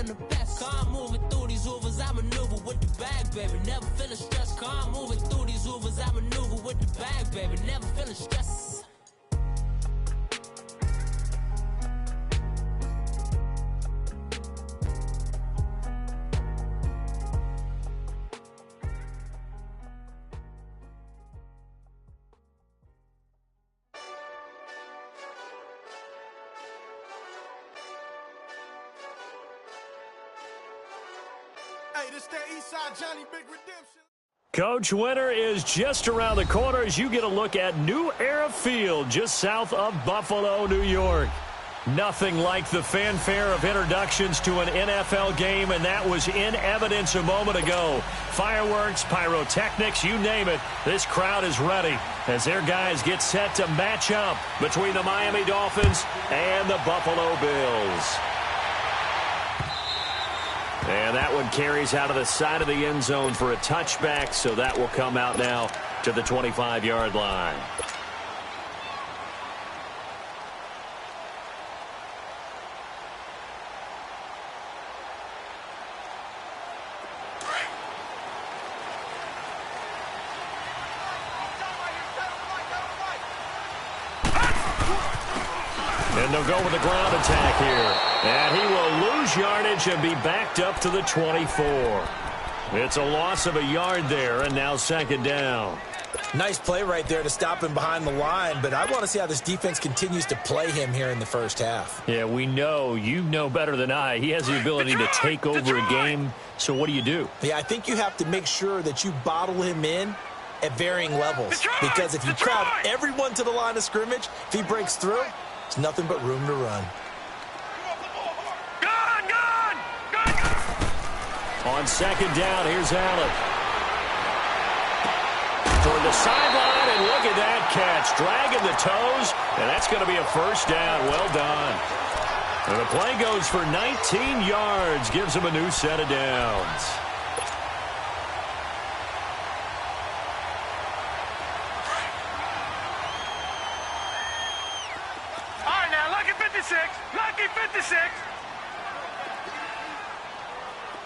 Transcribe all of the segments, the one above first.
I'm the best. Car moving through these Ubers, I maneuver with the bag, baby. Never feeling stressed. Car moving through these Ubers, I maneuver with the bag, baby. Never feeling stressed. Hey, this that Eastside Johnny Big Redemption. Coach, winter is just around the corner as you get a look at New Era Field just south of Buffalo, New York. Nothing like the fanfare of introductions to an NFL game, and that was in evidence a moment ago. Fireworks, pyrotechnics, you name it. This crowd is ready as their guys get set to match up between the Miami Dolphins and the Buffalo Bills. And that one carries out of the side of the end zone for a touchback, so that will come out now to the 25-yard line. And they'll go with a ground attack here. And he will lose yardage and be backed up to the 24. It's a loss of a yard there, and now second down. Nice play right there to stop him behind the line, but I want to see how this defense continues to play him here in the first half. Yeah, we know. You know better than I. He has the ability to take over a game, so what do you do? Yeah, I think you have to make sure that you bottle him in at varying levels, because if you crowd everyone to the line of scrimmage, if he breaks through, it's nothing but room to run. On second down, here's Allen. Toward the sideline, and look at that catch. Dragging the toes, and that's going to be a first down. Well done. And the play goes for 19 yards. Gives him a new set of downs. All right, now, lucky 56. Lucky 56.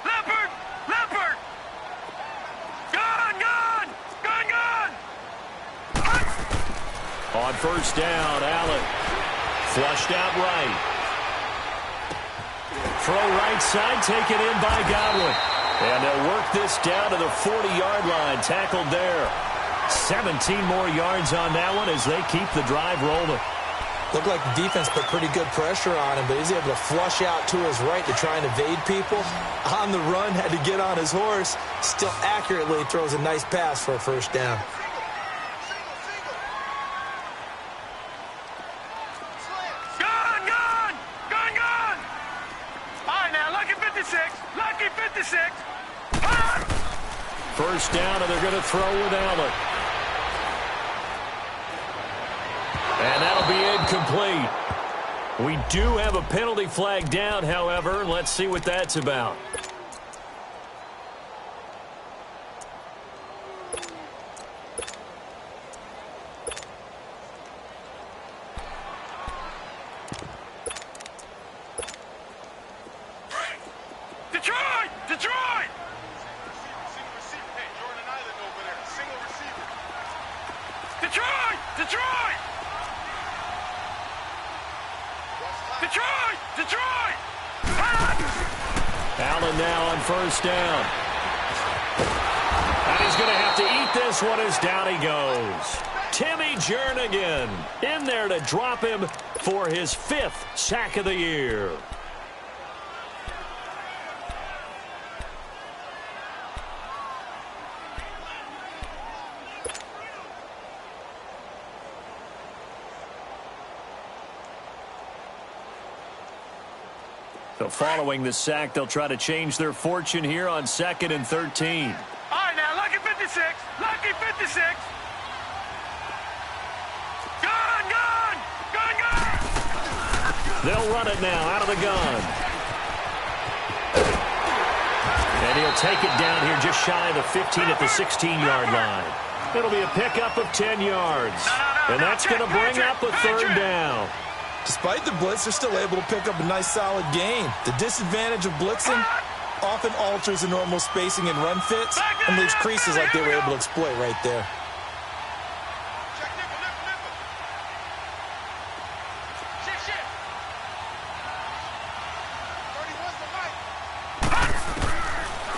Leopard! Gone! On first down, Allen. Flushed out right. Throw right side, taken in by Godwin. And they'll work this down to the 40-yard line. Tackled there. 17 more yards on that one as they keep the drive rolling. Looked like the defense put pretty good pressure on him, but he's able to flush out to his right to try and evade people. On the run, had to get on his horse. Still accurately throws a nice pass for a first down. Gone! All right, now, lucky 56. Lucky 56. First down, and they're going to throw with Allen. And that'll be incomplete. We do have a penalty flag down, however. Let's see what that's about. Detroit! Single receiver. Hey, you're on an island over there. Single receiver. Detroit! Allen now on first down. And he's going to have to eat this one as down he goes. Timmy Jernigan in there to drop him for his 5th sack of the year. So following the sack, they'll try to change their fortune here on 2nd and 13. All right, now, lucky 56. Lucky 56. Gone! They'll run it now out of the gun. And he'll take it down here just shy of the 15 at the 16-yard line. It'll be a pickup of 10 yards. And that's going to bring up a third down. Despite the blitz, they're still able to pick up a nice solid gain. The disadvantage of blitzing often alters the normal spacing and run fits and leaves creases like they were able to exploit right there.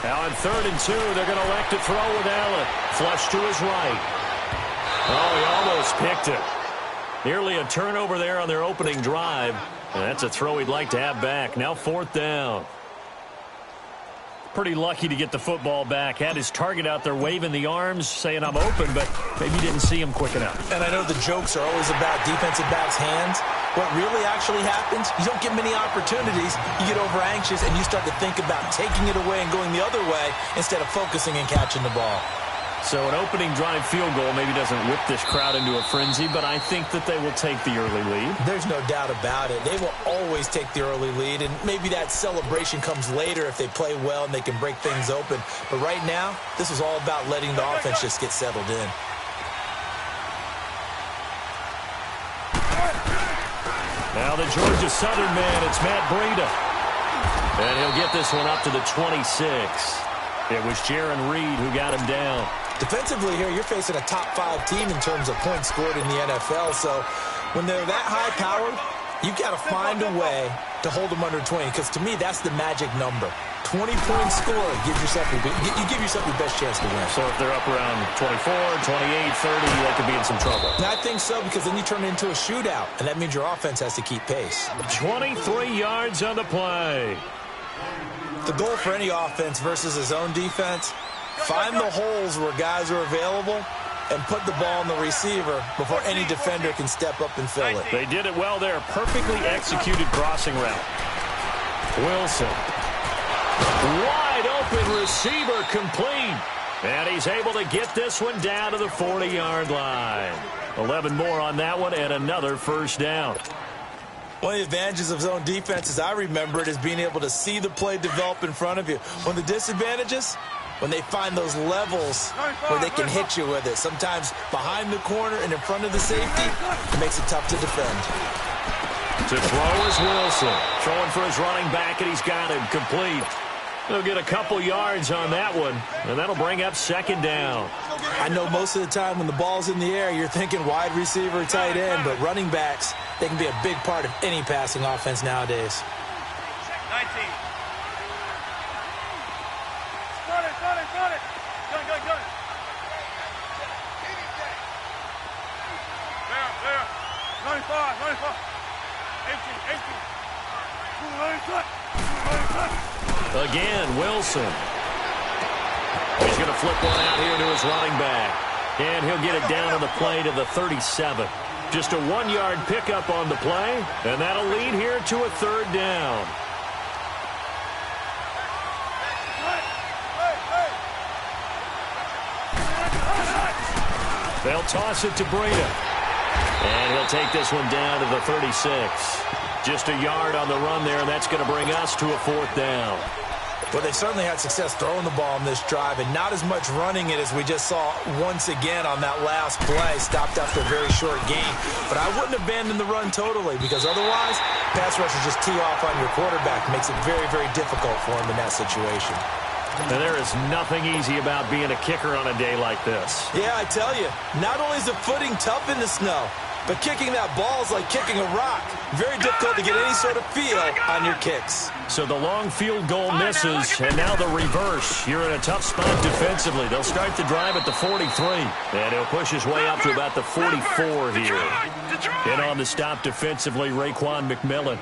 Now on 3rd and 2, they're going to elect to throw with Allen. Flush to his right. Oh, he almost picked it. Nearly a turnover there on their opening drive. And that's a throw he'd like to have back. Now 4th down. Pretty lucky to get the football back. Had his target out there waving the arms, saying I'm open, but maybe didn't see him quick enough. And I know the jokes are always about defensive backs' hands. What really actually happens, you don't get many opportunities. You get over anxious and you start to think about taking it away and going the other way instead of focusing and catching the ball. So an opening drive field goal maybe doesn't whip this crowd into a frenzy, but I think that they will take the early lead. There's no doubt about it. They will always take the early lead, and maybe that celebration comes later if they play well and they can break things open. But right now, this is all about letting the offense just get settled in. Now the Georgia Southern man, it's Matt Breida. And he'll get this one up to the 26. It was Jaron Reed who got him down. Defensively here, you're facing a top-5 team in terms of points scored in the NFL. So when they're that high-powered, you've got to find a way to hold them under 20. Because to me, that's the magic number. 20-point score, you give yourself your best chance to win. So if they're up around 24, 28, 30, they could be in some trouble. And I think so, because then you turn it into a shootout, and that means your offense has to keep pace. 23 yards on the play. The goal for any offense versus a zone defense, find the holes where guys are available and put the ball on the receiver before any defender can step up and fill it. They did it well there. Perfectly executed crossing route. Wilson. Wide open receiver complete. And he's able to get this one down to the 40-yard line. 11 more on that one and another first down. One of the advantages of zone defense, as I remember it, is being able to see the play develop in front of you. One of the disadvantages, when they find those levels where they can hit you with it. Sometimes behind the corner and in front of the safety, it makes it tough to defend. To throw is Wilson. Throwing for his running back, and he's got him complete. He'll get a couple yards on that one, and that'll bring up 2nd down. I know most of the time when the ball's in the air, you're thinking wide receiver, tight end, but running backs, they can be a big part of any passing offense nowadays. 19. Got it. Gun. There. 95. 18. Again, Wilson. He's going to flip one out here to his running back. And he'll get it down on the play to the 37. Just a 1-yard pickup on the play, and that'll lead here to a 3rd down. They'll toss it to Breida. And he'll take this one down to the 36. Just a yard on the run there, and that's going to bring us to a 4th down. Well, they certainly had success throwing the ball in this drive, and not as much running it as we just saw once again on that last play. Stopped after a very short gain. But I wouldn't abandon the run totally, because otherwise, pass rushers just tee off on your quarterback. Makes it very, very difficult for him in that situation. And there is nothing easy about being a kicker on a day like this. Yeah, I tell you, not only is the footing tough in the snow, but kicking that ball is like kicking a rock. Very difficult to get any sort of feel on your kicks. So the long field goal misses, and now the reverse. You're in a tough spot defensively. They'll start the drive at the 43, and he'll push his way up to about the 44 here. And on the stop defensively, Raekwon McMillan.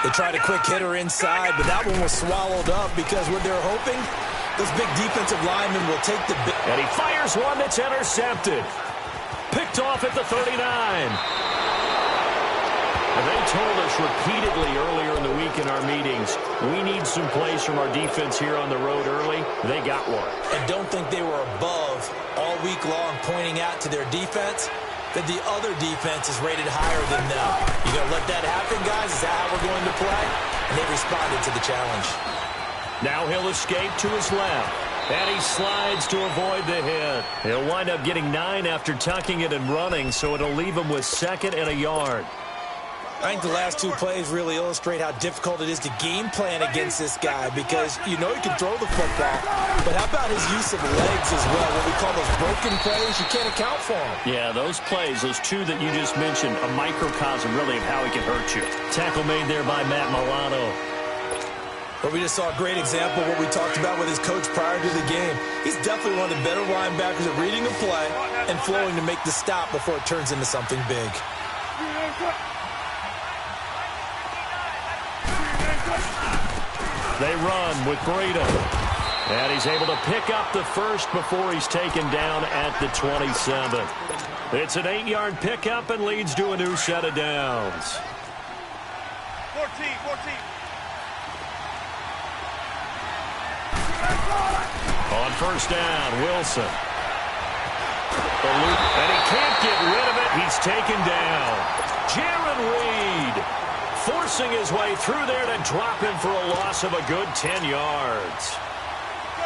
They tried a quick hitter inside, but that one was swallowed up because what they're hoping, those big defensive linemen will take the big... And he fires one that's intercepted. Picked off at the 39. And they told us repeatedly earlier in the week in our meetings, we need some plays from our defense here on the road early. They got one. And don't think they were above all week long pointing out to their defense that the other defense is rated higher than them. You going to let that happen, guys? Is that how we're going to play? And they responded to the challenge. Now he'll escape to his left. And he slides to avoid the hit. He'll wind up getting 9 after tucking it and running, so it'll leave him with 2nd and a yard. I think the last 2 plays really illustrate how difficult it is to game plan against this guy because you know he can throw the football, but how about his use of legs as well? What we call those broken plays, you can't account for them. Yeah, those plays, those 2 that you just mentioned, a microcosm really of how he can hurt you. Tackle made there by Matt Milano. But we just saw a great example of what we talked about with his coach prior to the game. He's definitely one of the better linebackers at reading a play and flowing to make the stop before it turns into something big. They run with Breida. And he's able to pick up the first before he's taken down at the 27. It's an 8-yard pickup and leads to a new set of downs. 14. On first down, Wilson. The loop, and he can't get rid of it. He's taken down. Jarran Reed forcing his way through there to drop him for a loss of a good 10 yards.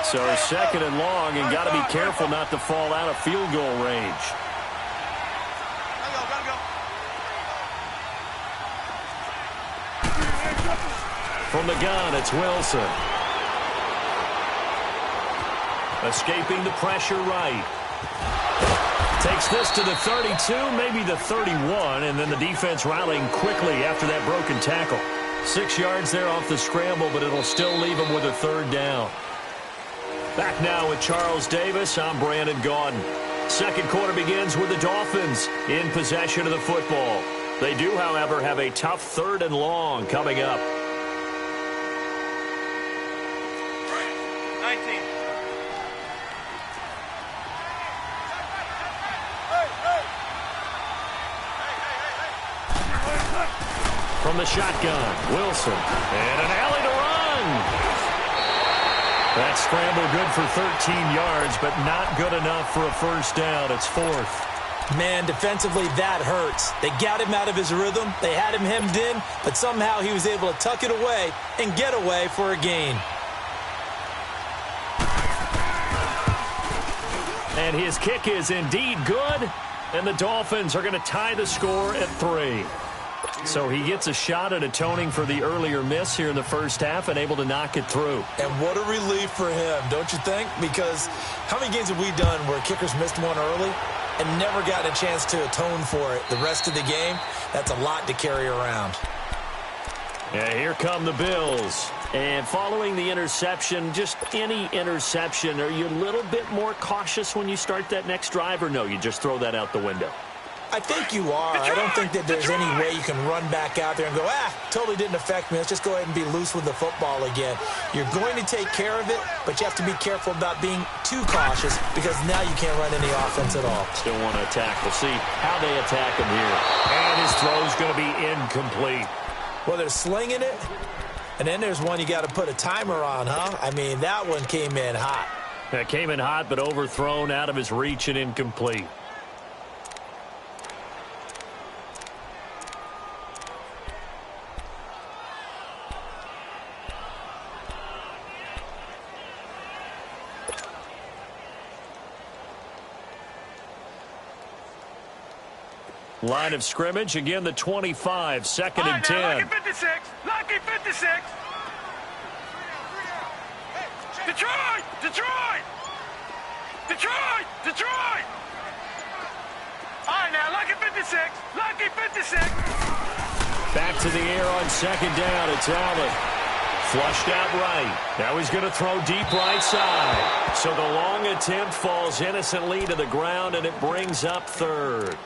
So 2nd and long, and got to be careful not to fall out of field goal range. From the gun, it's Wilson. Escaping the pressure right. Takes this to the 32, maybe the 31, and then the defense rallying quickly after that broken tackle. 6 yards there off the scramble, but it'll still leave him with a 3rd down. Back now with Charles Davis, I'm Brandon Gaudin. Second quarter begins with the Dolphins in possession of the football. They do, however, have a tough 3rd and long coming up. 19. From the shotgun, Wilson, and an alley to run. That scramble good for 13 yards, but not good enough for a first down. It's 4th. Man, defensively, that hurts. They got him out of his rhythm. They had him hemmed in, but somehow he was able to tuck it away and get away for a gain. And his kick is indeed good, and the Dolphins are going to tie the score at 3. So he gets a shot at atoning for the earlier miss here in the first half and able to knock it through. And what a relief for him, don't you think? Because how many games have we done where kickers missed one early and never gotten a chance to atone for it the rest of the game? That's a lot to carry around. Yeah, here come the Bills. And following the interception, just any interception, are you a little bit more cautious when you start that next drive, or no, you just throw that out the window? I think you are. I don't think that there's any way you can run back out there and go, totally didn't affect me. Let's just go ahead and be loose with the football again. You're going to take care of it, but you have to be careful about being too cautious because now you can't run any offense at all. Still want to attack. We'll see how they attack him here. And his throw's going to be incomplete. Well, they're slinging it, and then there's one you got to put a timer on, huh? I mean, that one came in hot. That came in hot, but overthrown, out of his reach, and incomplete. Line of scrimmage, again the 25, 2nd and 10. Lucky 56, lucky 56. Detroit, Detroit, Detroit, Detroit. All right, now, lucky 56, lucky 56. Back to the air on 2nd down, it's Allen. Flushed out right. Now he's going to throw deep right side. So the long attempt falls innocently to the ground, and it brings up 3rd.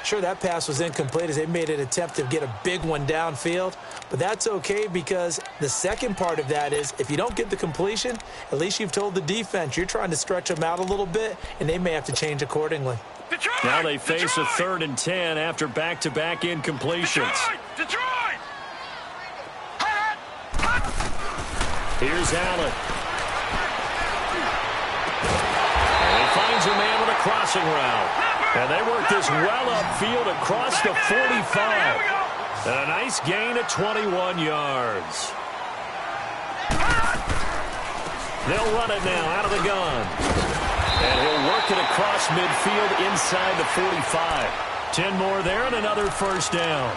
Sure, that pass was incomplete as they made an attempt to get a big one downfield, but that's okay because the second part of that is if you don't get the completion, at least you've told the defense you're trying to stretch them out a little bit, and they may have to change accordingly. Detroit, now they face Detroit. a 3rd and 10 after back-to-back incompletions. Detroit, Detroit. Here's Allen. And he finds a man with a crossing route. And they work this well upfield across the 45. And a nice gain of 21 yards. They'll run it now out of the gun. And he'll work it across midfield inside the 45. 10 more there and another first down.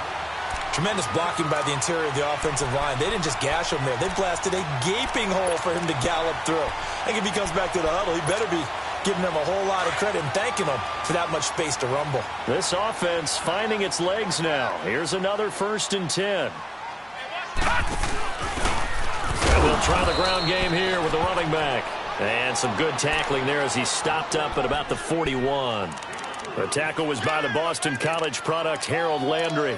Tremendous blocking by the interior of the offensive line. They didn't just gash him there. They blasted a gaping hole for him to gallop through. I think if he comes back to the huddle, he better be giving them a whole lot of credit and thanking them for that much space to rumble. This offense finding its legs now. Here's another 1st and 10. And they'll try the ground game here with the running back. And some good tackling there as he stopped up at about the 41. The tackle was by the Boston College product, Harold Landry.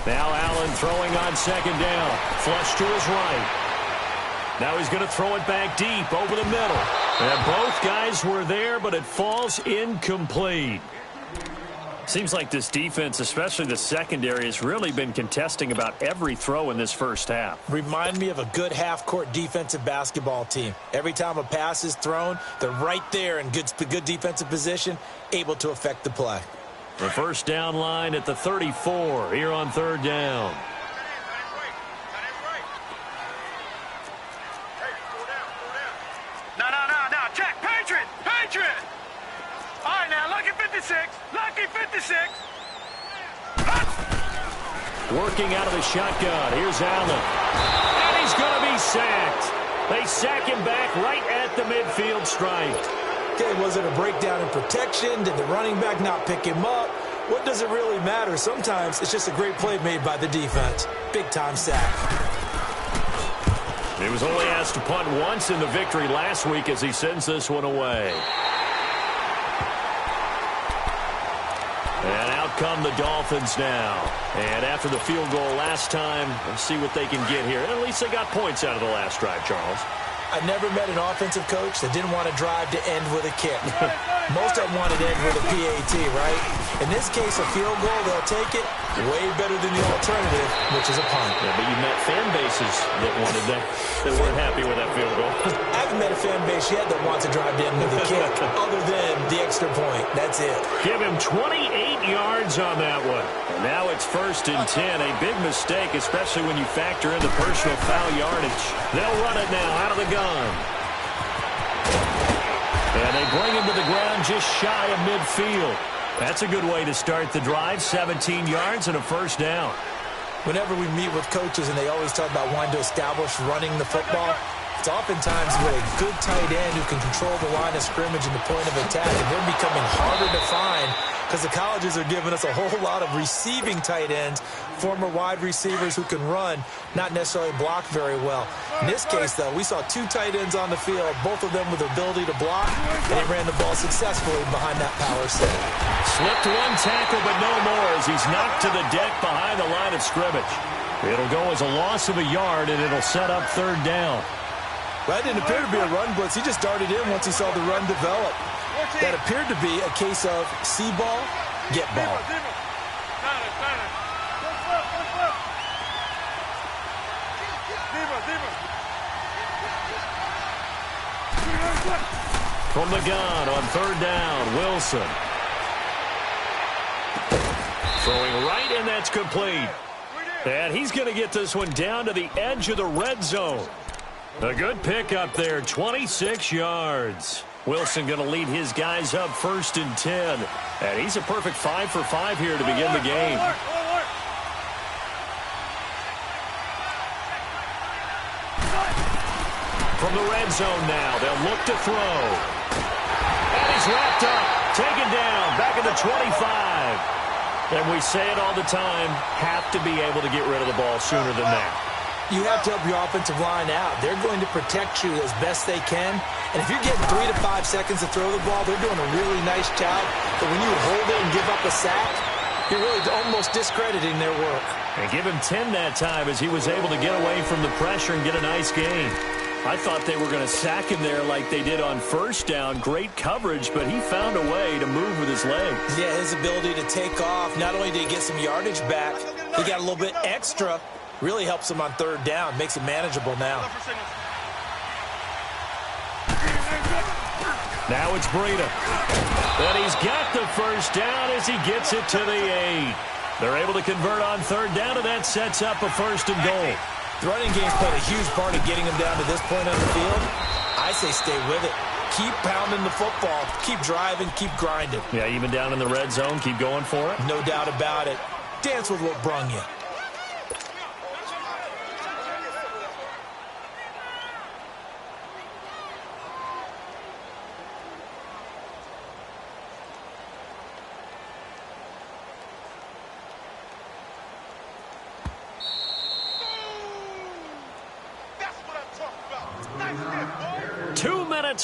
Now Allen throwing on 2nd down. Flush to his right. Now he's going to throw it back deep over the middle. And both guys were there, but it falls incomplete. Seems like this defense, especially the secondary, has really been contesting about every throw in this first half. Remind me of a good half-court defensive basketball team. Every time a pass is thrown, they're right there in good defensive position, able to affect the play. The 1st down line at the 34 here on 3rd down. No, check, Patriot! All right, now, lucky 56, lucky 56. Working out of the shotgun, here's Allen. And he's going to be sacked. They sack him back right at the midfield stripe. Okay, was it a breakdown in protection? Did the running back not pick him up? What does it really matter? Sometimes it's just a great play made by the defense. Big-time sack. He was only asked to punt once in the victory last week as he sends this one away. And out come the Dolphins now. And after the field goal last time, let's see what they can get here. At least they got points out of the last drive, Charles. I never met an offensive coach that didn't want to drive to end with a kick. Most of them wanted to end with a PAT, right? In this case, a field goal, they'll take it way better than the alternative, which is a punt. Yeah, but you met fan bases that wanted that, that weren't happy with that field goal. I haven't met a fan base yet that wants to drive to end with a kick, other than the extra point. That's it. Give him 28 yards on that one. And now it's 1st and 10. A big mistake, especially when you factor in the personal foul yardage. They'll run it now out of the gun. And they bring him to the ground just shy of midfield. That's a good way to start the drive. 17 yards and a 1st down. Whenever we meet with coaches and they always talk about wanting to establish running the football, it's oftentimes with a good tight end who can control the line of scrimmage and the point of attack, and they're becoming harder to find because the colleges are giving us a whole lot of receiving tight ends, former wide receivers who can run, not necessarily block very well. In this case, though, we saw 2 tight ends on the field, both of them with the ability to block, and they ran the ball successfully behind that power set. Slipped one tackle, but no more as he's knocked to the deck behind the line of scrimmage. It'll go as a loss of a yard, and it'll set up 3rd down. That didn't appear to be a run blitz. He just darted in once he saw the run develop. That appeared to be a case of see ball, get ball. From the gun on 3rd down, Wilson. Throwing right, and that's complete. And he's going to get this one down to the edge of the red zone. A good pickup there, 26 yards. Wilson going to lead his guys up 1st and 10. And he's a perfect 5 for 5 here to begin the game. From the red zone now, they'll look to throw. And he's wrapped up, taken down, back at the 25. And we say it all the time, have to be able to get rid of the ball sooner than that. You have to help your offensive line out. They're going to protect you as best they can. And if you're getting 3 to 5 seconds to throw the ball, they're doing a really nice job. But when you hold it and give up a sack, you're really almost discrediting their work. And give him 10 that time as he was able to get away from the pressure and get a nice gain. I thought they were going to sack him there like they did on 1st down. Great coverage, but he found a way to move with his legs. Yeah, his ability to take off. Not only did he get some yardage back, he got a little bit extra. Really helps him on 3rd down. Makes it manageable now. Now it's Breida. And he's got the first down as he gets it to the 8. They're able to convert on third down, and that sets up a 1st and goal. The running game's played a huge part of getting him down to this point on the field. I say stay with it. Keep pounding the football. Keep driving. Keep grinding. Yeah, even down in the red zone, keep going for it. No doubt about it. Dance with what brung you.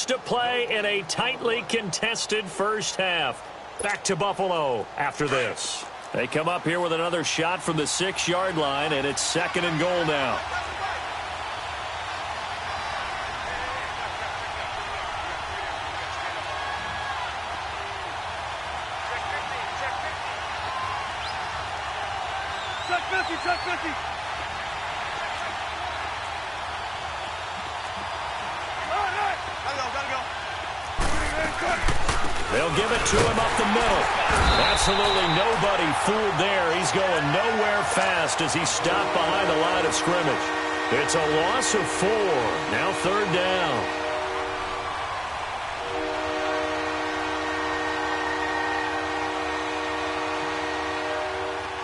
To play in a tightly contested first half. Back to Buffalo after this. They come up here with another shot from the 6-yard line, and it's 2nd and goal now. Check 50. They'll give it to him up the middle. Absolutely nobody fooled there. He's going nowhere fast as he's stopped behind the line of scrimmage. It's a loss of 4. Now 3rd down.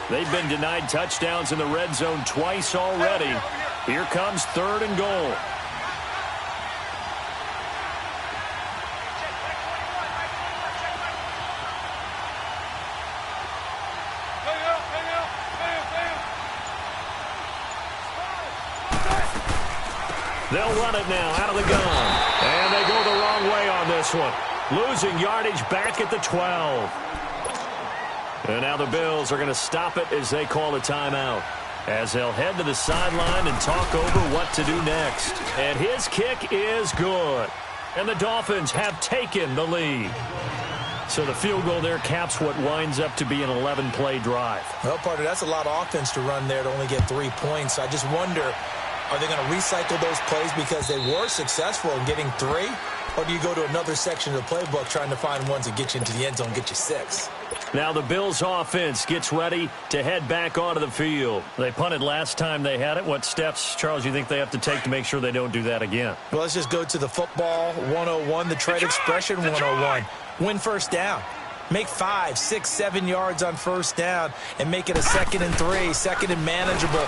They've been denied touchdowns in the red zone twice already. Here comes 3rd and goal. They'll run it now out of the gun. And they go the wrong way on this one. Losing yardage back at the 12. And now the Bills are going to stop it as they call a timeout. As they'll head to the sideline and talk over what to do next. And his kick is good. And the Dolphins have taken the lead. So the field goal there caps what winds up to be an 11-play drive. Well, partner, that's a lot of offense to run there to only get 3 points. I just wonder, are they going to recycle those plays because they were successful in getting 3? Or do you go to another section of the playbook trying to find ones that get you into the end zone and get you 6? Now the Bills offense gets ready to head back onto the field. They punted last time they had it. What steps, Charles, you think they have to take to make sure they don't do that again? Well, let's just go to the football 101, the trade expression 101. Win first down. Make 5, 6, 7 yards on first down and make it a 2nd and 3, 2nd and manageable.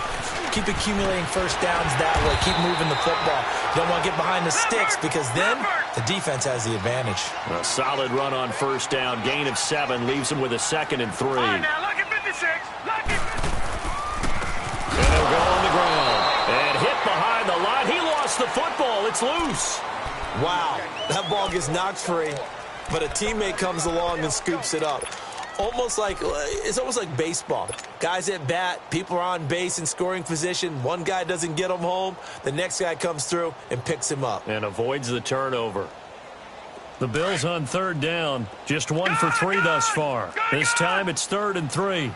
Keep accumulating first downs that way. Keep moving the football. You don't want to get behind the sticks because then the defense has the advantage. A solid run on first down. Gain of 7 leaves them with a 2nd and 3. All right, now, look at 56. Look at... And they'll go on the ground. And hit behind the line. He lost the football. It's loose. Wow, that ball gets knocked free. But a teammate comes along and scoops it up. It's almost like baseball. Guys at bat, people are on base in scoring position. One guy doesn't get him home. The next guy comes through and picks him up. And avoids the turnover. The Bills on 3rd down. Just 1 for 3 thus far. This time it's 3rd and 3.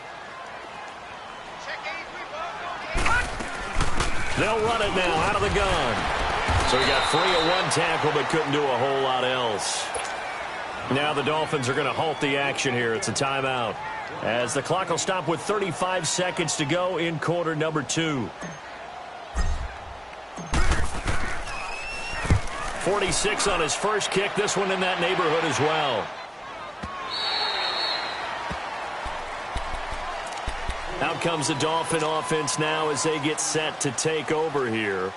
They'll run it now out of the gun. So he got free of 1 tackle but couldn't do a whole lot else. Now the Dolphins are going to halt the action here. It's a timeout. As the clock will stop with 35 seconds to go in quarter number 2. 46 on his first kick. This one in that neighborhood as well. Out comes the Dolphin offense now as they get set to take over here.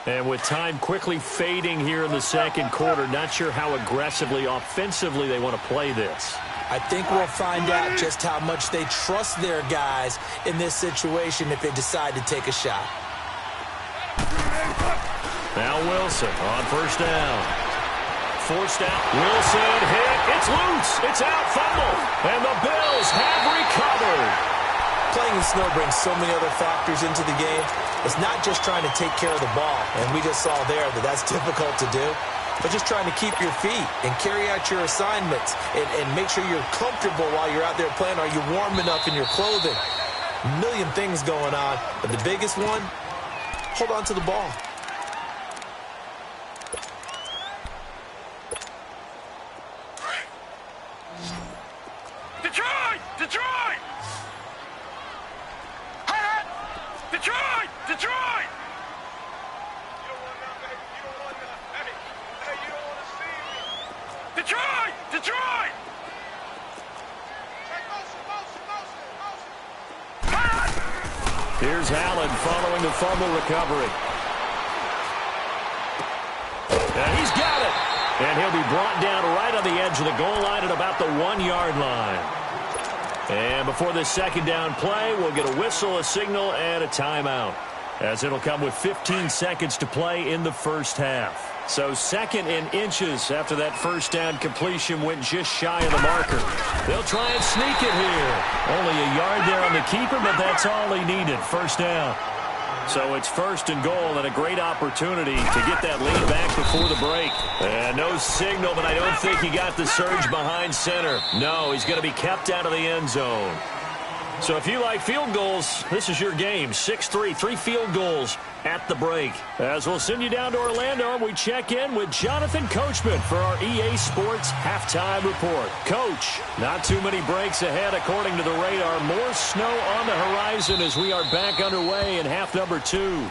And with time quickly fading here in the second quarter, not sure how aggressively, offensively they want to play this. I think we'll find out just how much they trust their guys in this situation if they decide to take a shot. Now Wilson on first down. Forced out. Wilson hit. It's loose. It's out. Fumble. And the Bills have recovered. Playing in snow brings so many other factors into the game. It's not just trying to take care of the ball, and we just saw there that that's difficult to do, but just trying to keep your feet and carry out your assignments and make sure you're comfortable while you're out there playing. Are you warm enough in your clothing? A million things going on, but the biggest one, hold on to the ball. Detroit! Detroit! Here's Allen following the fumble recovery. And he's got it. And he'll be brought down right on the edge of the goal line at about the 1-yard line. And before this second down play, we'll get a whistle, a signal, and a timeout, as it'll come with 15 seconds to play in the first half. So 2nd and inches after that first down completion went just shy of the marker. They'll try and sneak it here. Only a yard there on the keeper, but that's all he needed. First down. So it's 1st and goal, and a great opportunity to get that lead back before the break. And no signal, but I don't think he got the surge behind center. No, he's going to be kept out of the end zone. So if you like field goals, this is your game. 6-3, 3 field goals at the break. As we'll send you down to Orlando, and we check in with Jonathan Coachman for our EA Sports Halftime Report. Coach, not too many breaks ahead according to the radar. More snow on the horizon as we are back underway in half number 2.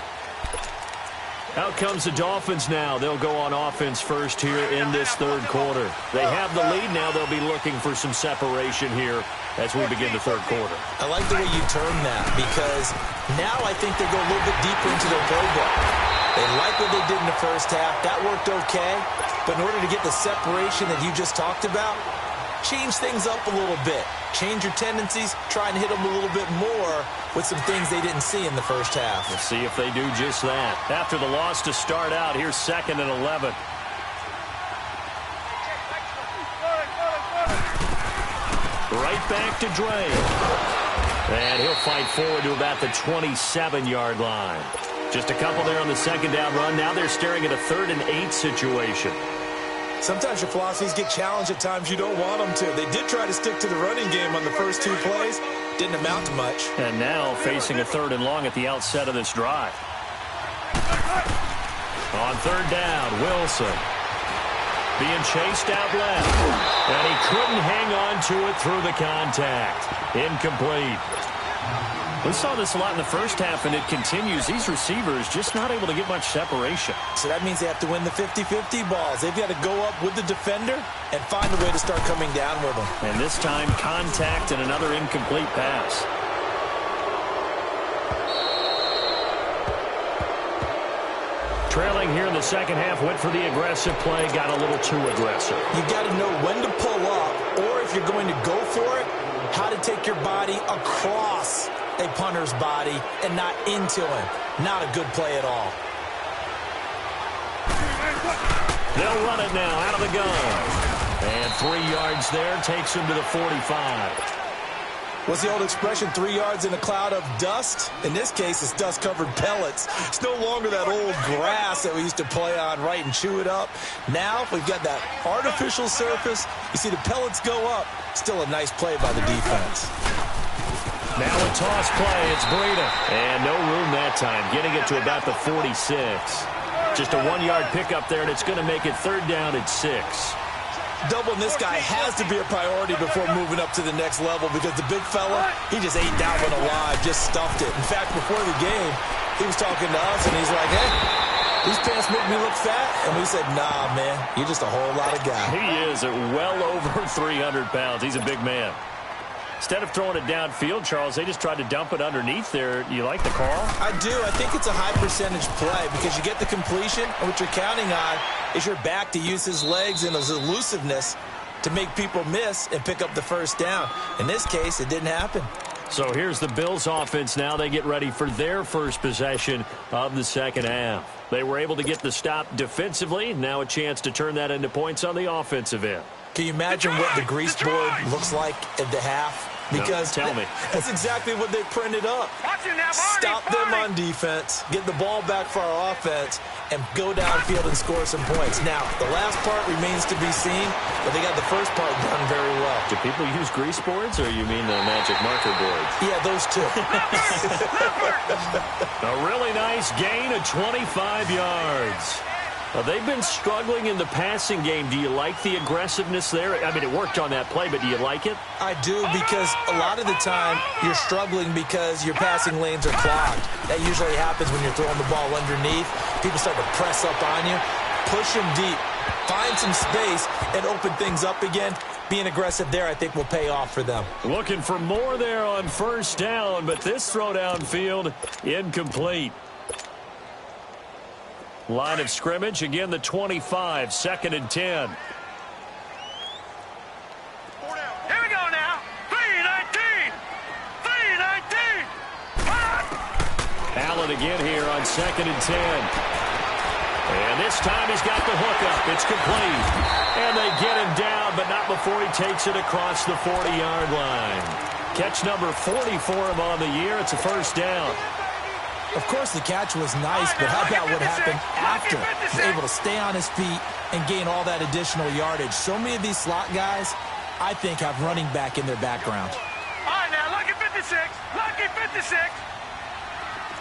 Out comes the Dolphins now. They'll go on offense first here in this third quarter. They have the lead now. They'll be looking for some separation here as we begin the third quarter. I like the way you term that, because now I think they go a little bit deeper into their playbook. They like what they did in the first half. That worked okay. But in order to get the separation that you just talked about, change things up a little bit. Change your tendencies, try and hit them a little bit more with some things they didn't see in the first half. Let's see if they do just that. After the loss to start out, here's 2nd and 11. Right back to Dre. And he'll fight forward to about the 27-yard line. Just a couple there on the second down run. Now they're staring at a 3rd and 8 situation. Sometimes your philosophies get challenged at times you don't want them to. They did try to stick to the running game on the first 2 plays. Didn't amount to much. And now facing a 3rd and long at the outset of this drive. On 3rd down, Wilson being chased out left. And he couldn't hang on to it through the contact. Incomplete. We saw this a lot in the first half, and it continues. These receivers just not able to get much separation. So that means they have to win the 50-50 balls. They've got to go up with the defender and find a way to start coming down with them. And this time, contact and another incomplete pass. Trailing here in the second half, went for the aggressive play, got a little too aggressive. You've got to know when to pull up, or if you're going to go for it, how to take your body across a punter's body and not into him. Not a good play at all. They'll run it now out of the gun. And 3 yards there takes him to the 45. What's the old expression, 3 yards in a cloud of dust? In this case, it's dust-covered pellets. It's no longer that old grass that we used to play on, right, and chew it up. Now we've got that artificial surface. You see the pellets go up. Still a nice play by the defense. Now a toss play. It's Breida. And no room that time, getting it to about the 46. Just a 1-yard pickup there, and it's going to make it 3rd down at 6. Doubling this guy has to be a priority before moving up to the next level, because the big fella, he just ate that one alive, just stuffed it. In fact, before the game, he was talking to us, and he's like, hey, these pants make me look fat. And we said, nah, man, you're just a whole lot of guy. He is at well over 300 pounds. He's a big man. Instead of throwing it downfield, Charles, they just tried to dump it underneath there. You like the call? I do. I think it's a high-percentage play because you get the completion, and what you're counting on is your back to use his legs and his elusiveness to make people miss and pick up the first down. In this case, it didn't happen. So here's the Bills offense now. They get ready for their first possession of the second half. They were able to get the stop defensively. Now a chance to turn that into points on the offensive end. Can you imagine what the grease board looks like at the half? Because no, tell me. That's exactly what they printed up. Stop them on defense, get the ball back for our offense, and go downfield and score some points. Now, the last part remains to be seen, but they got the first part done very well. Do people use grease boards, or you mean the magic marker boards? Yeah, those two. A really nice gain of 25 yards. They've been struggling in the passing game. Do you like the aggressiveness there? I mean, it worked on that play, but do you like it? I do, because a lot of the time you're struggling because your passing lanes are clogged. That usually happens when you're throwing the ball underneath. People start to press up on you. Push them deep. find some space and open things up again. Being aggressive there, I think, will pay off for them. Looking for more there on first down, but this throw downfield incomplete. Line of scrimmage, again the 25, 2nd and 10. Here we go now. 3-19. 3-19. Allen again here on 2nd and 10. And this time he's got the hook up. It's complete. And they get him down, but not before he takes it across the 40-yard line. Catch number 40 for him on the year. It's a first down. Of course, the catch was nice, but how about what happened after? He was able to stay on his feet and gain all that additional yardage. So many of these slot guys, I think, have running back in their background. All right, now, lucky 56. Lucky 56.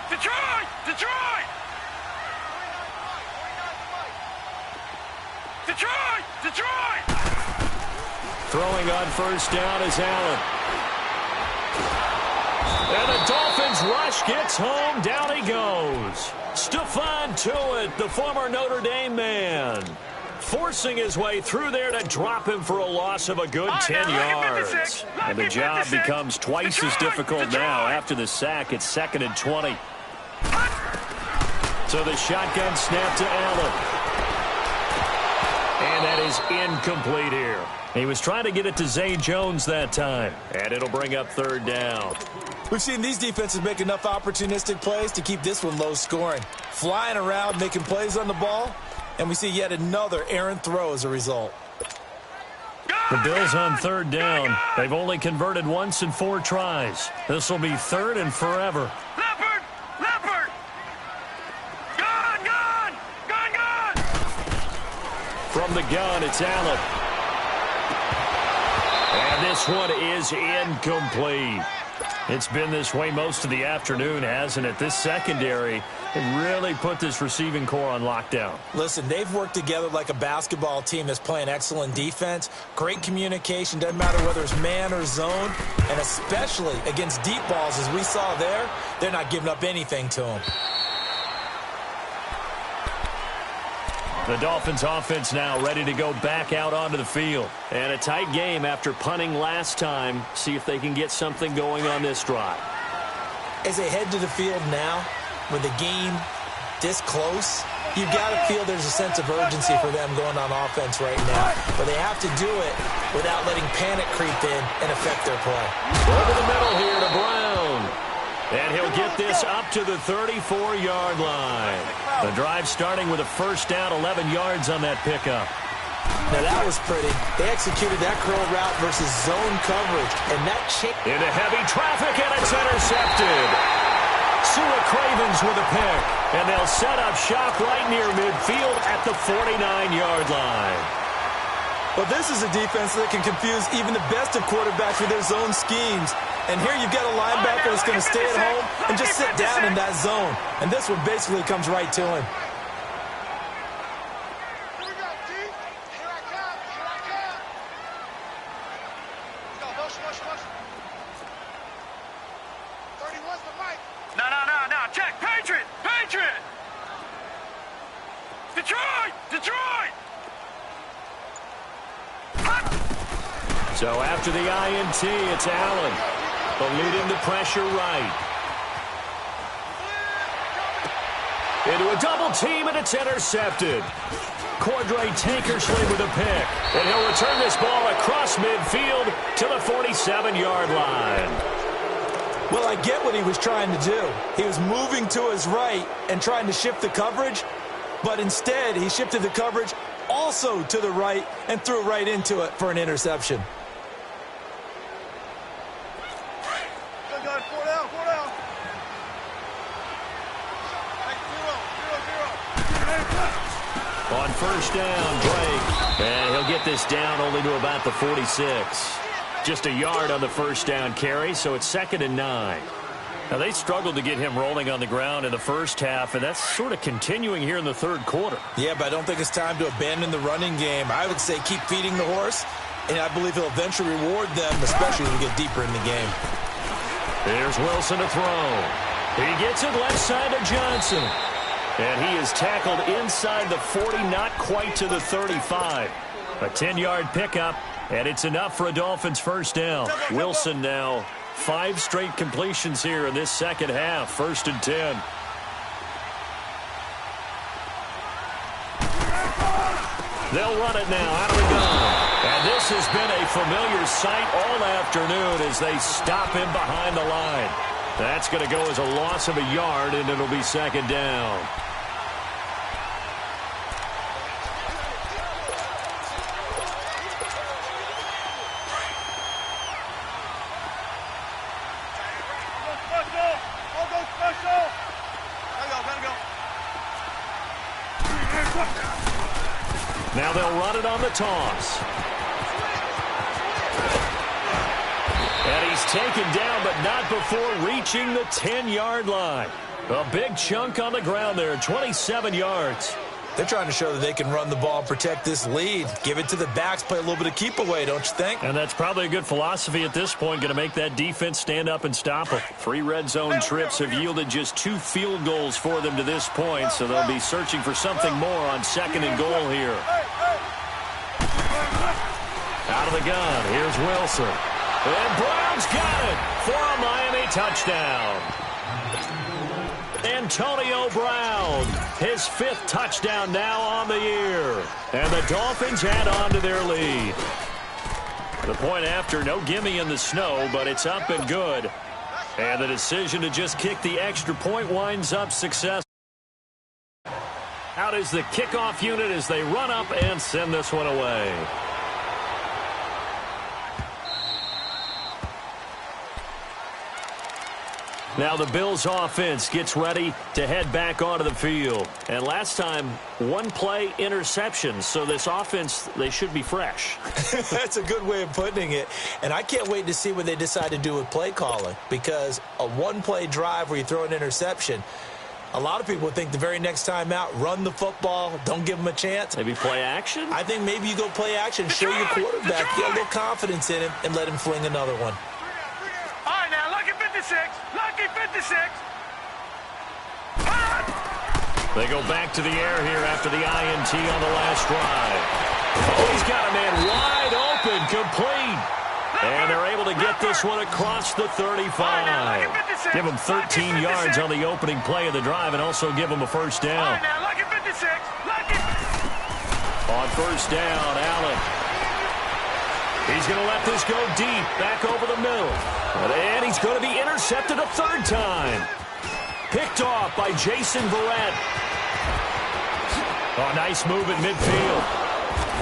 Detroit! Detroit! Detroit! Detroit! Throwing on first down is Allen. And the Dolphins rush gets home. Down he goes. Stephon Tuitt, the former Notre Dame man, forcing his way through there to drop him for a loss of a good 10 yards. And the job becomes twice as difficult now. After the sack, it's 2nd and 20. So the shotgun snap to Allen. And that is incomplete here. He was trying to get it to Zay Jones that time. And it'll bring up 3rd down. We've seen these defenses make enough opportunistic plays to keep this one low scoring. Flying around, making plays on the ball. And we see yet another errant throw as a result. The Bills on 3rd down. They've only converted once in 4 tries. This will be 3rd and forever. Leopard! Leopard! Gun! Gun! Gun! Gun! From the gun, it's Allen. And this one is incomplete. It's been this way most of the afternoon, hasn't it? This secondary really put this receiving core on lockdown. Listen, they've worked together like a basketball team that's playing excellent defense. Great communication, doesn't matter whether it's man or zone. And especially against deep balls, as we saw there, they're not giving up anything to them. The Dolphins offense now ready to go back out onto the field. And a tight game after punting last time. See if they can get something going on this drive. As they head to the field now, with the game this close, you've got to feel there's a sense of urgency for them going on offense right now. But they have to do it without letting panic creep in and affect their play. Over the middle here to Brown. And he'll get this up to the 34-yard line. The drive starting with a first down, 11 yards on that pickup. Now that was pretty. They executed that curl route versus zone coverage. And that into heavy traffic, and it's intercepted. Sua Cravens with a pick. And they'll set up shop right near midfield at the 49-yard line. Well, this is a defense that can confuse even the best of quarterbacks with their zone schemes. And here you've got a linebacker that's going to stay at home and just sit down in that zone. And this one basically comes right to him. Here we go, D. Here I come. Here I come. Go, motion, motion, motion. 31's the mic. No, no, no, no. Check. Patriot! Patriot! Detroit! Detroit! So after the INT, it's Allen. Eluding the pressure right. Into a double team, and it's intercepted. Cordray Tankersley with a pick. And he'll return this ball across midfield to the 47-yard line. Well, I get what he was trying to do. He was moving to his right and trying to shift the coverage, but instead he shifted the coverage also to the right and threw right into it for an interception. Good, 4 down, 4 down. Hey, 0, 0. On first down, Drake. And he'll get this down only to about the 46. Just a yard on the first down carry, so it's 2nd and 9. Now, they struggled to get him rolling on the ground in the first half, and that's sort of continuing here in the third quarter. Yeah, but I don't think it's time to abandon the running game. I would say keep feeding the horse, and I believe he'll eventually reward them, especially as we get deeper in the game. Here's Wilson to throw. He gets it left side to Johnson. And he is tackled inside the 40, not quite to the 35. A 10-yard pickup, and it's enough for a Dolphins first down. Wilson now 5 straight completions here in this second half. 1st and 10. They'll run it now out of the gun. And this has been a familiar sight all afternoon as they stop him behind the line. That's going to go as a loss of a yard, and it'll be 2nd down. Now they'll run it on the toss. And he's taken down, but not before reaching the 10-yard line. A big chunk on the ground there, 27 yards. They're trying to show that they can run the ball and protect this lead. Give it to the backs, play a little bit of keep away, don't you think? And that's probably a good philosophy at this point, going to make that defense stand up and stop them. 3 red zone trips have yielded just 2 field goals for them to this point, so they'll be searching for something more on 2nd and goal here. Out of the gun, here's Wilson. And Brown's got it for a Miami touchdown. Antonio Brown, his 5th touchdown now on the year. And the Dolphins add on to their lead. The point after, no gimme in the snow, but it's up and good. And the decision to just kick the extra point winds up successful. Out is the kickoff unit as they run up and send this one away. Now the Bills offense gets ready to head back onto the field. And last time, 1 play interception. So this offense, they should be fresh. That's a good way of putting it. And I can't wait to see what they decide to do with play calling. Because a 1-play drive where you throw an interception, a lot of people think the very next time out, run the football, don't give them a chance. Maybe play action? I think maybe you go play action, show your quarterback, get a little confidence in him, and let him fling another one. All right, now, lucky 56. Lucky 56. They go back to the air here after the INT on the last drive. Oh, he's got a man wide open, complete. And they're able to get this one across the 35. Give them 13 yards on the opening play of the drive and also give them a first down. On first down, Allen. He's going to let this go deep, back over the middle. And he's going to be intercepted a 3rd time. Picked off by Jason Verrett. Oh, nice move at midfield.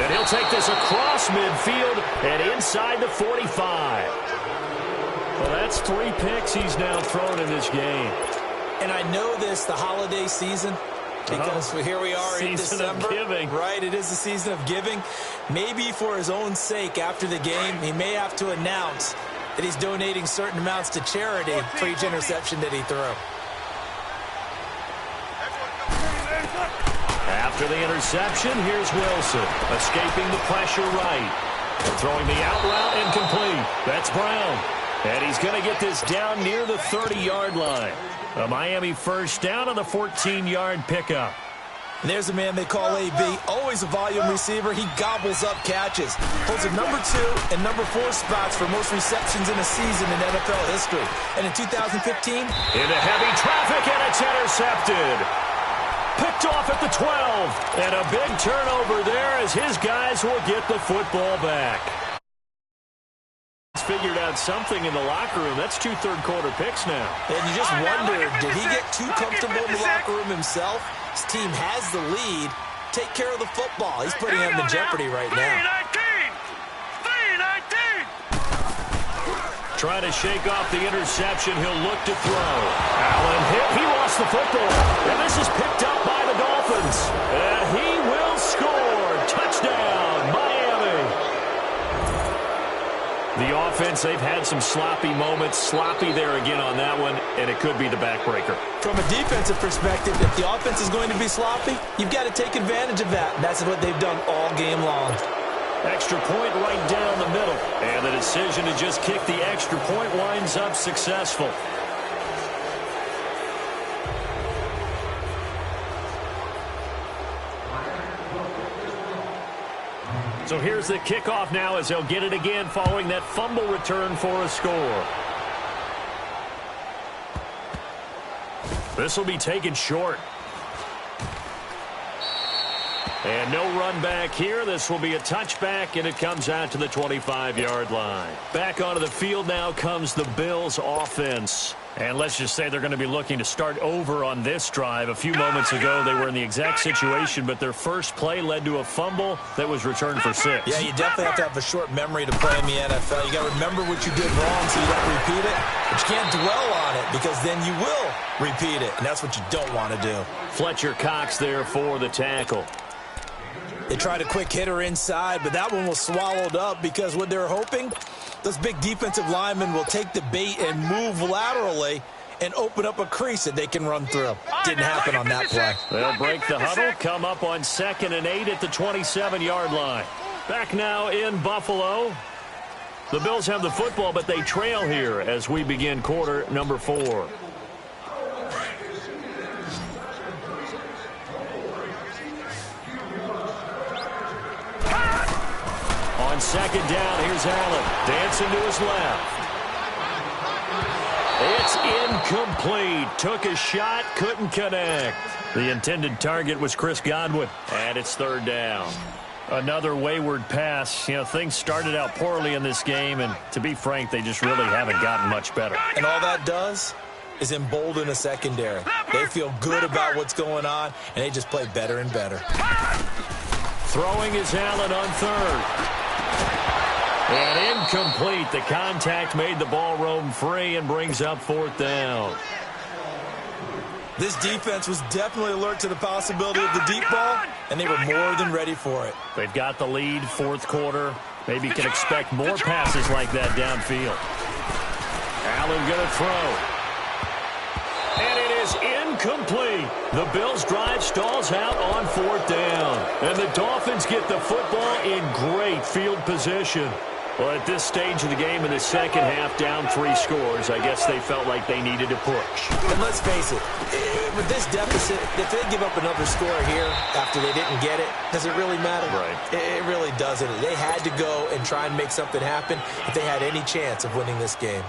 And he'll take this across midfield and inside the 45. Well, that's 3 picks he's now thrown in this game. And I know this, the holiday season, because here we are in December. Giving. Right, it is the season of giving. Maybe for his own sake after the game, he may have to announce that he's donating certain amounts to charity for each interception that he threw. After the interception, here's Wilson, escaping the pressure right. Throwing the out route incomplete. That's Brown. And he's going to get this down near the 30-yard line. A Miami first down on the 14-yard pickup. There's a man they call AB, always a volume receiver. He gobbles up catches. Holds a number 2 and number 4 spots for most receptions in a season in NFL history. And in 2015... into heavy traffic, and it's intercepted. Picked off at the 12. And a big turnover there as his guys will get the football back. He's figured out something in the locker room. That's 2 third-quarter picks now. And you just wonder, did he get too comfortable in the locker room himself? His team has the lead. Take care of the football. He's putting him in jeopardy right now. 3-19. Trying to shake off the interception. He'll look to throw. Allen hit. He lost the football. And this is picked up by the Dolphins. And he will score. Touchdown, Miami. The offense, they've had some sloppy moments. Sloppy there again on that one, and it could be the backbreaker. From a defensive perspective, if the offense is going to be sloppy, you've got to take advantage of that. And that's what they've done all game long. Extra point right down the middle. And the decision to just kick the extra point winds up successful. So here's the kickoff now as they'll get it again following that fumble return for a score. This will be taken short. And no run back here. This will be a touchback, and it comes out to the 25-yard line. Back onto the field now comes the Bills offense. And let's just say they're going to be looking to start over on this drive. A few moments ago, they were in the exact situation, but their first play led to a fumble that was returned for 6. Yeah, you definitely have to have a short memory to play in the NFL. You got to remember what you did wrong so you don't repeat it. But you can't dwell on it because then you will repeat it, and that's what you don't want to do. Fletcher Cox there for the tackle. They tried a quick hitter inside, but that one was swallowed up because what they're hoping, those big defensive linemen will take the bait and move laterally and open up a crease that they can run through. Didn't happen on that play. They'll break the huddle, come up on 2nd and 8 at the 27-yard line. Back now in Buffalo. The Bills have the football, but they trail here as we begin quarter number 4. On 2nd down, here's Allen. Dancing to his left. It's incomplete. Took a shot, couldn't connect. The intended target was Chris Godwin. And it's 3rd down. Another wayward pass. You know, things started out poorly in this game, and to be frank, they just really haven't gotten much better. And all that does is embolden a secondary. They feel good about what's going on, and they just play better and better. Throwing is Allen on 3rd. And incomplete. The contact made the ball roam free and brings up 4th down. This defense was definitely alert to the possibility of the deep ball, and they were more than ready for it. They've got the lead, 4th quarter. Maybe can expect more passes like that downfield. Allen going to throw. And it is incomplete. The Bills' drive stalls out on 4th down. And the Dolphins get the football in great field position. Well, at this stage of the game in the second half, down 3 scores, I guess they felt like they needed to push. And let's face it, with this deficit, if they give up another score here after they didn't get it, does it really matter? Right. It really doesn't. They had to go and try and make something happen if they had any chance of winning this game.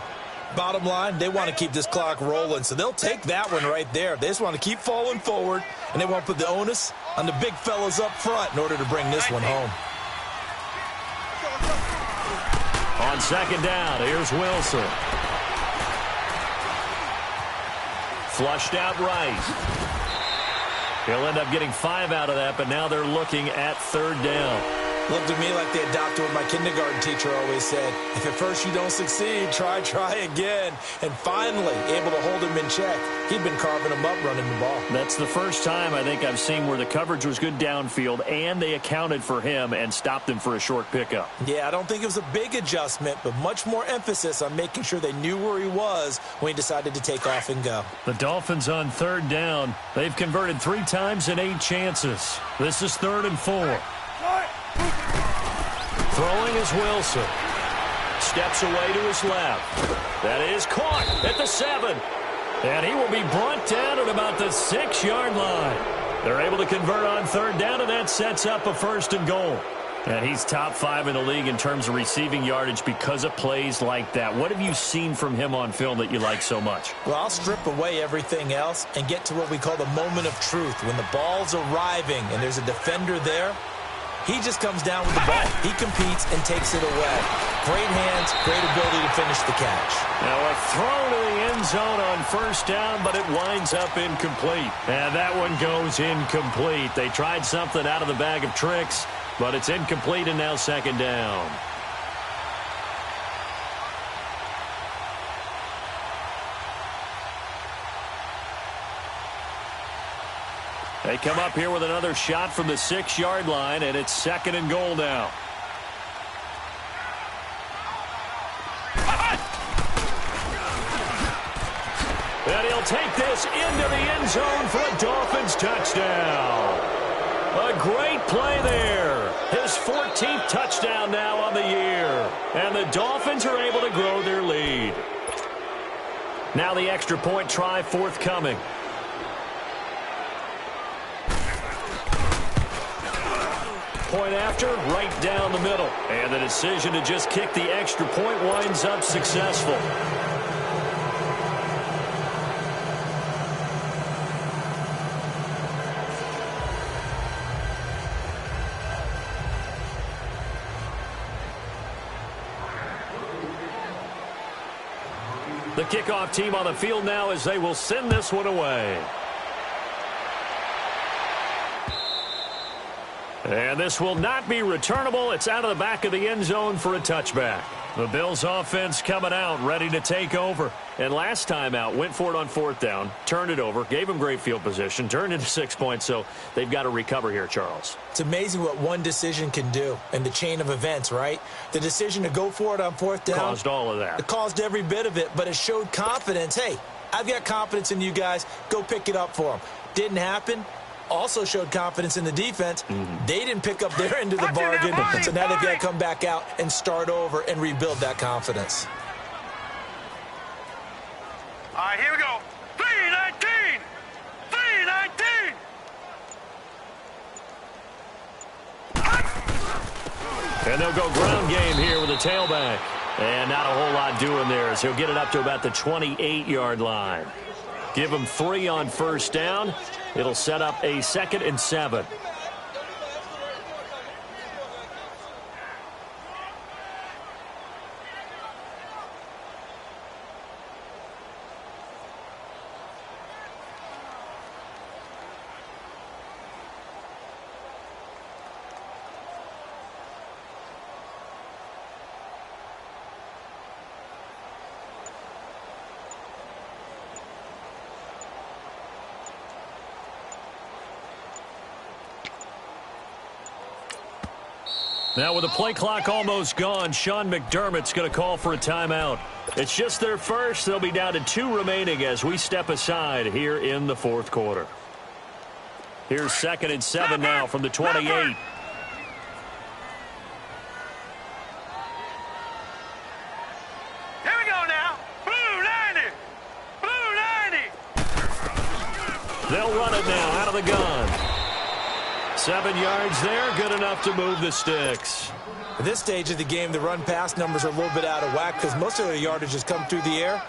Bottom line, they want to keep this clock rolling, so they'll take that one right there. They just want to keep falling forward, and they want to put the onus on the big fellas up front in order to bring this one home. On 2nd down, here's Wilson. Flushed out right. He'll end up getting 5 out of that, but now they're looking at 3rd down. Looked to me like they adopted what my kindergarten teacher always said. If at first you don't succeed, try again. And finally, able to hold him in check. He'd been carving him up running the ball. That's the first time I think I've seen where the coverage was good downfield and they accounted for him and stopped him for a short pickup. Yeah, I don't think it was a big adjustment, but much more emphasis on making sure they knew where he was when he decided to take off and go. The Dolphins on 3rd down. They've converted 3 times in 8 chances. This is 3rd and 4. Throwing is Wilson. Steps away to his left. That is caught at the 7. And he will be brought down at about the 6-yard line. They're able to convert on 3rd down, and that sets up a 1st and goal. And he's top 5 in the league in terms of receiving yardage because of plays like that. What have you seen from him on film that you like so much? Well, I'll strip away everything else and get to what we call the moment of truth. When the ball's arriving and there's a defender there, he just comes down with the ball. He competes and takes it away. Great hands, great ability to finish the catch. Now a throw to the end zone on 1st down, but it winds up incomplete. And that one goes incomplete. They tried something out of the bag of tricks, but it's incomplete and now 2nd down. They come up here with another shot from the 6-yard line, and it's 2nd and goal now. And he'll take this into the end zone for a Dolphins touchdown. A great play there. His 14th touchdown now on the year. And the Dolphins are able to grow their lead. Now the extra point try forthcoming. point after, right down the middle. And the decision to just kick the extra point winds up successful. The kickoff team on the field now as they will send this one away. And this will not be returnable. It's out of the back of the end zone for a touchback. The Bills offense coming out, ready to take over. And last time out, went for it on fourth down, turned it over, gave them great field position, turned into 6 points, so they've got to recover here, Charles. It's amazing what one decision can do in the chain of events, right? The decision to go for it on fourth down. Caused all of that. It caused every bit of it, but it showed confidence. Hey, I've got confidence in you guys. Go pick it up for them. Didn't happen. Also showed confidence in the defense. They didn't pick up their end of the bargain, so now they've got to come back out and start over and rebuild that confidence. All right, here we go. 3-19! 3-19! And they'll go ground game here with a tailback. And not a whole lot doing there as he'll get it up to about the 28-yard line. Give him 3 on first down. It'll set up a 2nd and 7. Now with the play clock almost gone, Sean McDermott's going to call for a timeout. It's just their first. They'll be down to 2 remaining as we step aside here in the fourth quarter. Here's 2nd and 7 now from the 28. Here we go now. Blue 90. Blue 90. They'll run it now out of the gun. 7 yards there, good enough to move the sticks. At this stage of the game, the run-pass numbers are a little bit out of whack because most of their yardage has come through the air.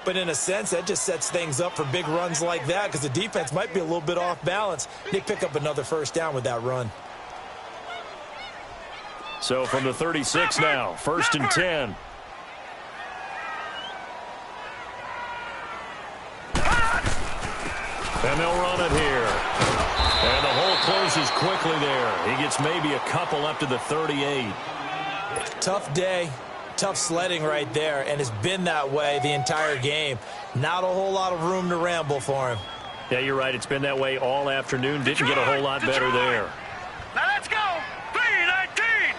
But in a sense, that just sets things up for big runs like that because the defense might be a little bit off balance. They pick up another first down with that run. So from the 36 now, 1st and 10. And they'll run it here. And the hole closes quickly there. He gets maybe a couple up to the 38. Tough day, tough sledding right there, and it's been that way the entire game. Not a whole lot of room to ramble for him. Yeah, you're right. It's been that way all afternoon. Didn't get a whole lot better there. Now let's go. 3-19.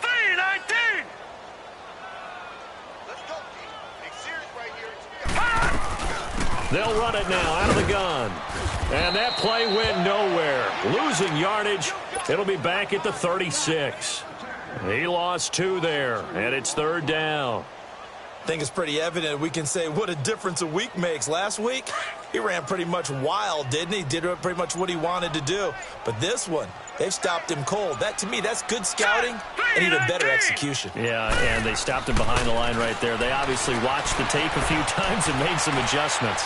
3-19. Let's go, team. Big series right here. They'll run it now out of the gun. And that play went nowhere. Losing yardage. It'll be back at the 36. He lost 2 there, and it's 3rd down. I think it's pretty evident we can say what a difference a week makes. Last week, he ran pretty much wild, didn't he? Did pretty much what he wanted to do. But this one, they've stopped him cold. That, to me, that's good scouting and even better execution. Yeah, and they stopped him behind the line right there. They obviously watched the tape a few times and made some adjustments.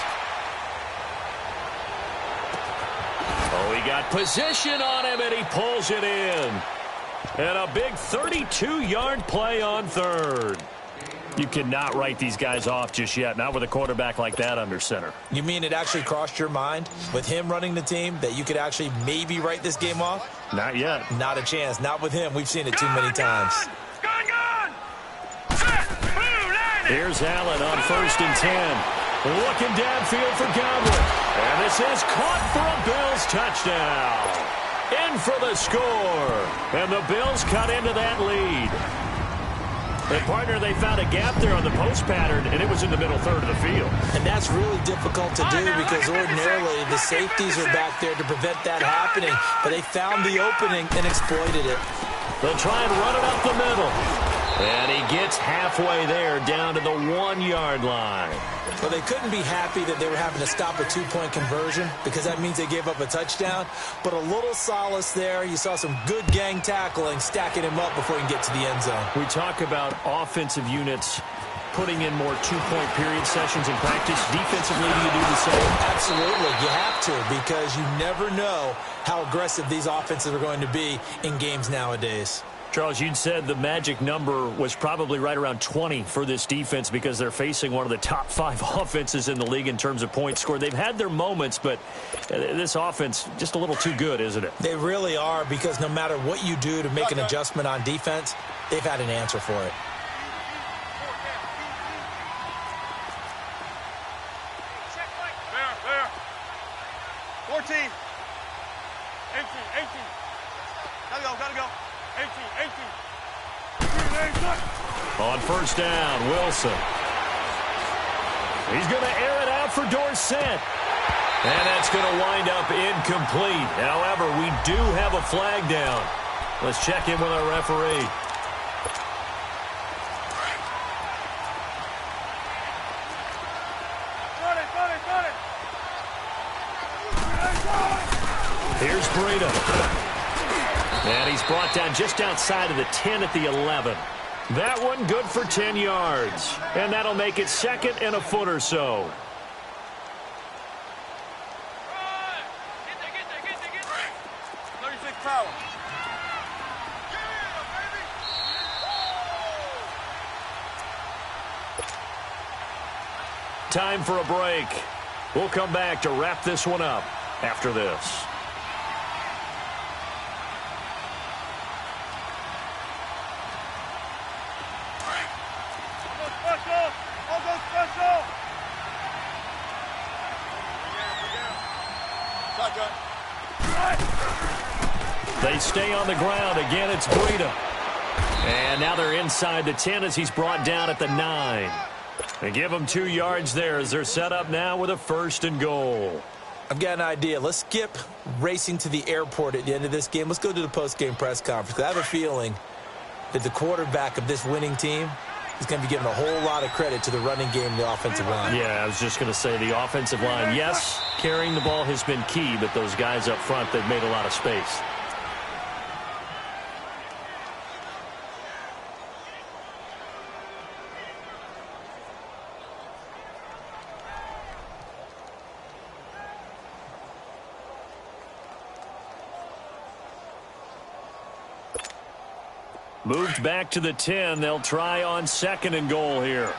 Oh, he got position on him, and he pulls it in. And a big 32-yard play on 3rd. You cannot write these guys off just yet, not with a quarterback like that under center. You mean it actually crossed your mind with him running the team that you could actually maybe write this game off? Not yet. Not a chance. Not with him. We've seen it too many times. Gone. Set. Blue 90. Here's Allen on 1st and 10. Looking downfield for Godwin. And this is caught for a Bills touchdown. In for the score. And the Bills cut into that lead. And partner, they found a gap there on the post pattern, and it was in the middle 3rd of the field. And that's really difficult to do because ordinarily the safeties are back there to prevent that happening. But they found the opening and exploited it. They'll try and run it up the middle. And he gets halfway there, down to the 1-yard line. Well, they couldn't be happy that they were having to stop a 2-point conversion because that means they gave up a touchdown. But a little solace there. You saw some good gang tackling, stacking him up before he can get to the end zone. We talk about offensive units putting in more 2-point period sessions in practice. Defensively, do you do the same? Absolutely. You have to because you never know how aggressive these offenses are going to be in games nowadays. Charles, you'd said the magic number was probably right around 20 for this defense because they're facing one of the top 5 offenses in the league in terms of points scored. They've had their moments, but this offense just a little too good, isn't it? They really are because no matter what you do to make an adjustment on defense, they've had an answer for it. There. 14. 18. Gotta go. 18. On first down, Wilson. He's going to air it out for Dorsett. And that's going to wind up incomplete. However, we do have a flag down. Let's check in with our referee. Here's Breida. And he's brought down just outside of the 10 at the 11. That one good for 10 yards. And that'll make it 2nd and a foot or so. Get there. 36 power. Time for a break. We'll come back to wrap this one up after this. They stay on the ground. Again, it's Breida. And now they're inside the 10 as he's brought down at the 9. They give them 2 yards there as they're set up now with a 1st and goal. I've got an idea. Let's skip racing to the airport at the end of this game. Let's go to the post-game press conference. I have a feeling that the quarterback of this winning team is going to be giving a whole lot of credit to the running game and the offensive line. Yeah, I was just going to say the offensive line, yes, carrying the ball has been key, but those guys up front, they've made a lot of space. Moved back to the 10. They'll try on 2nd and goal here.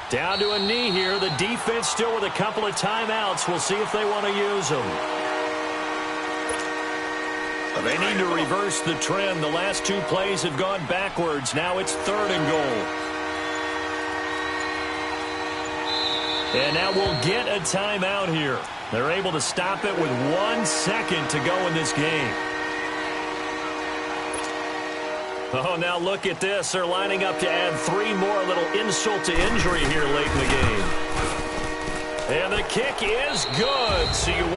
Down to a knee here. The defense still with a couple of timeouts. We'll see if they want to use them. They need to reverse the trend. The last 2 plays have gone backwards. Now it's 3rd and goal. And now we'll get a timeout here. They're able to stop it with 1 second to go in this game. Oh, now look at this. They're lining up to add 3 more, a little insult to injury here late in the game. And the kick is good. So you